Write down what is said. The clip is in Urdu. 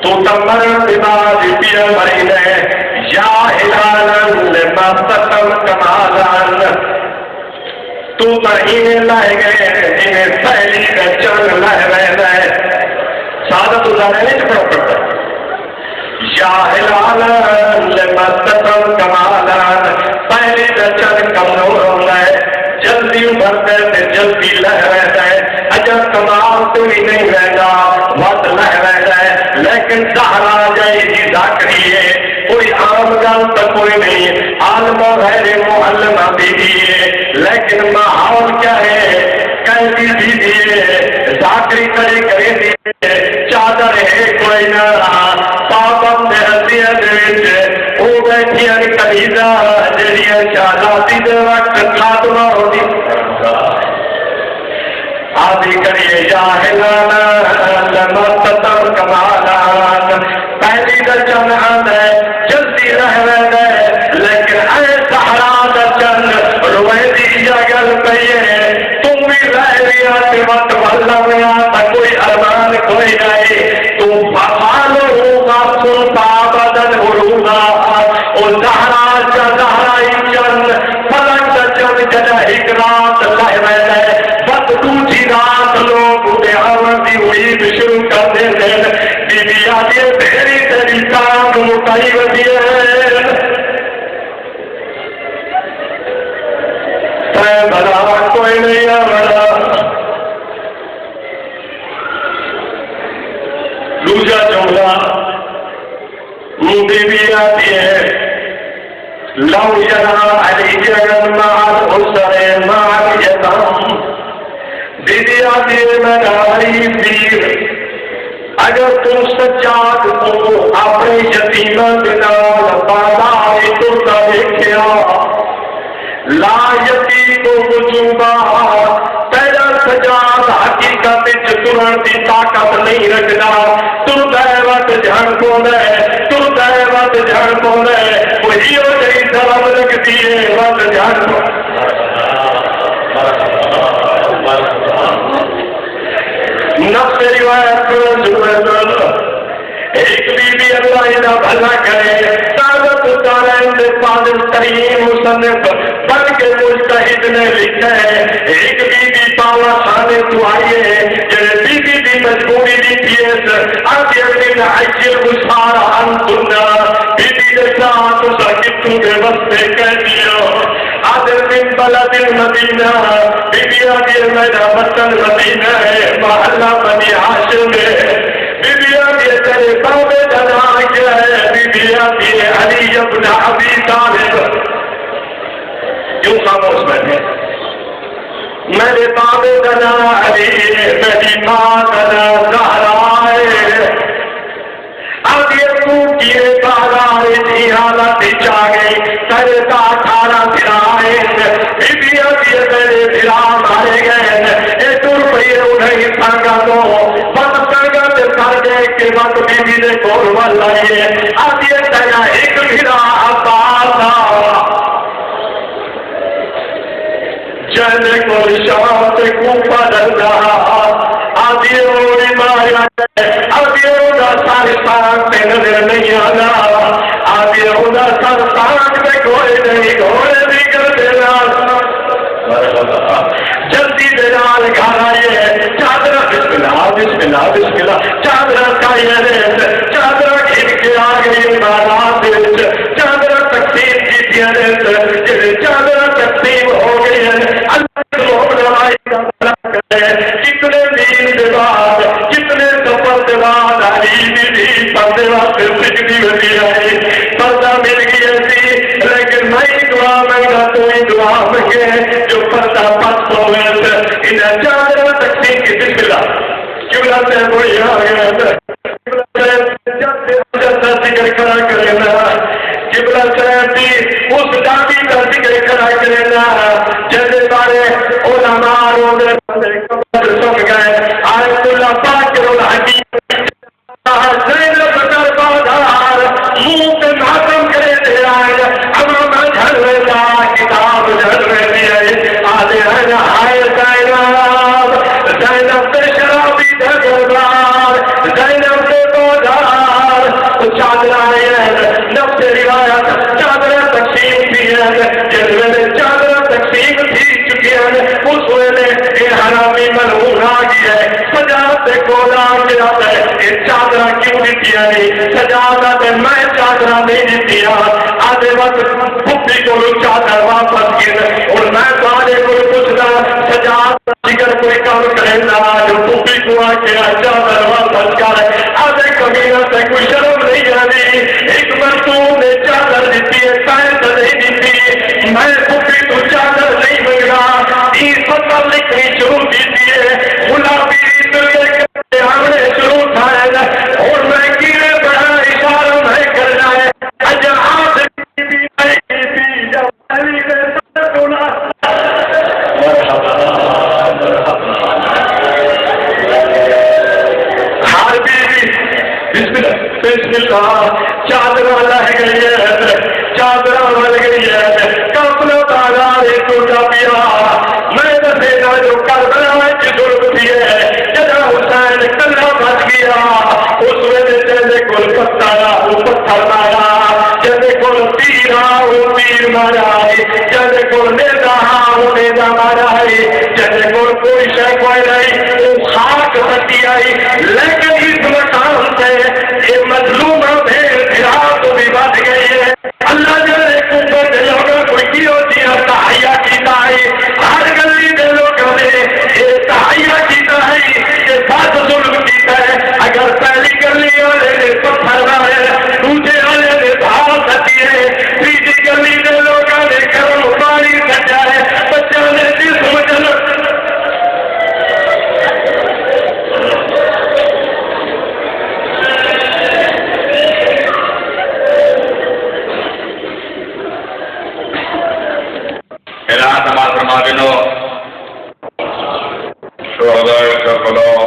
تو تمر بباد بیا مرینه یا هلالن لمستتم کمالان تو ترہینے لائے گئے انہیں پہلی چن لائے گئے سعادت ادارے نہیں چپڑا پڑتا یا ہلالن لمستتم کمالان پہلی چن کمزور لائے جلدی ابھرتے تھے جلدی لہ رہتا ہے اجر کمال تو ہی نہیں رہتا وقت لہ رہتا ہے لیکن زہرا جائے گی ذاکری ہے کوئی عام گل تو کوئی نہیں عالم و غیر معلمہ بھی ہے لیکن ماحول کیا ہے کیسی بھی ہے ذاکری کرے دیئے چادر ہے کوئی نہ پابند حسیت وچ او بیٹھیاں کلیزہ جڑیاں شہزادی دے وقت خاتمہ ہوتی آدھی کریے جاہلانا لمستتم کمالان پہلی درجن آدھے جلدی رہ دے لیکن اے سہرا درجن روئے دی جگل پہیے تم بھی رہ رہا کہ وقت واللہ میں آتا کوئی ارمان کوئی نہیں تم فعالو ہوگا سلطا بدن ہوگا او زہرا زہرائی چند فلک درجن جدہ ایک رات لہ دے بس دوسری رات لوگ انہیں آمد دی امید شروع کر دے دیں بی بی آدھے بھیری تیری کام متائی ودی ہے اے بھلا کوئی نہیں آمدہ دوسرا جملہ بی بی آتی ہے لو جنا علی جگن مال حسن مال یتم بی بی آتی ہے میں غریب پیر اگر تم سجاد کو اپنے یتیمہ بنال بازار ترتا دیکھیا لا یتی کو وجوبا تیرا سجاد حقیقت ترن کی طاقت نہیں رکھنا تر دائوت جھن کو دے تر دائوت جھن کو دے وہی ہو جئی سلام لگتی ہے وقت جھن کو نفس روایت کو ایک بی بی اللہ انہا بھلا کرے طاقت اتارین دے فاضل ترین مصنف بن کے مجتہد نے لکھا ہے ایک بی بی پاوا خانے تو آئیے جنہیں بی بی دی مجبوری لکھی ہے آتی اپنی نحجر گسار انتنا بی بی دے ساتھ ساکتوں کے وستے کہہ دیا آدر من بلد المدینہ بی بی آدھی میرا وطن مدینہ ہے محلہ بنی ہاشم ہے بی بی آدھی تیرے بابے جنا کیا ہے بی بی آدھی علی ابن ابی طالب کیوں خاموش بیٹھے میرے بابے جنا علی میری ماں جنا زہرائے آدھی تو کیے بارائے دی حالت چاگے تیرے تا 18 دھرائے بی بی آدھی میرے دھرا مارے گئے اے دور پہیے انہیں سنگا دو بس سنگا دے کر دے کہ وقت بی بی نے کور والائے آدھی تیرا ایک دھرا آبادا جہنے کو شام سے کوپا ڈنگا آدھی اوڑی ماریا آدھی اوڑا سارے سارے پہ نظر نہیں آنا آدھی اوڑا سارے سارے پہ کوئی نہیں گھوڑے بھی کر دینا جلدی دینال گھر آئیے چادرہ بسم اللہ چادرہ کائیے چادرہ کھن کے آگئی بارات چادرہ تقسیم کی دینے چادرہ تقسیم ہو گئی ہے اللہ لوگ لڑائی کا بلک ہے کتنے دین کے بعد کتنے سفر کے بعد علی بھی پردے وقت سکتی ہوتی ہے پردہ مل گئی ایسی لیکن میں دعا مانگا تو ہی دعا مانگے جو پردہ پس ہو گئے انہیں چادرہ تقسیم کی بسم اللہ قبلہ سے بڑی آگئے ذکر کھڑا کرنا قبلہ صاحب بھی اس دادی کا ذکر کھڑا کرنا جیسے سارے علماء روزے قبر سن گئے آیت اللہ پاکر الحکیم زینب کر بادار منہ پہ ماتم کرے دے آئے امام جھل رہا کتاب جھل رہی ہے آدھے ہیں آئے زینب زینب پہ شرابی دھگردار زینب پہ بادار گئی ہے سجاد دے کولا کے آتا ہے یہ چادرہ کیوں دیتی ہے سجاد آتے میں چادرہ نہیں دیتی آدھے وقت پھپی کو چادر واپس گئے اور میں سارے کو پوچھنا سجاد اگر کوئی کام کرے نا جو پھپی کو آ کے چادر واپس کر آدھے کمینہ سے کوئی شرم نہیں آنی ایک مرسوم نے چادر دیتی ہے پینٹ نہیں دیتی میں پھپی کو چادر نہیں منگا اس پتر لکھنی شروع دیتی ہے گلابی دنیا کے ہم نے شروع تھا اور میں کیڑے بڑا اشارہ میں کرنا ہے اجا ہاتھ چادر لہ گئی ہے چادر مل گئی ہے کپڑا دادا ٹوٹا پیا میں دسے گا جو کربلا ظلم بھی ہے جدا حسین کلا بچ گیا اس ویلے جیسے کول پتھر وہ پتھر مارا جیسے کول تیر وہ تیر مارا جیسے کول نیزا وہ نیزا مارا جیسے کول کوئی شے کوئی نہیں وہ خاک بچی آئی لیکن اس مقام سے یہ مظلومہ بھیڑ پھرا تو بھی بچ گئی ہے اللہ جلے کفر دے لوگوں کوئی کی ہوتی ہے تحیہ کیتا ہے ہر گلی دے لوگوں نے یہ تحیہ کیتا ہے یہ بات ظلم کیتا ہے اگر پہلی گلی والے نے پتھر مارے دوسرے والے نے بھاؤ سکی ہے تیسری گلی دے لوگوں نے گرم پانی سجا ہے بچوں نے جسم جلد شہداء کربلا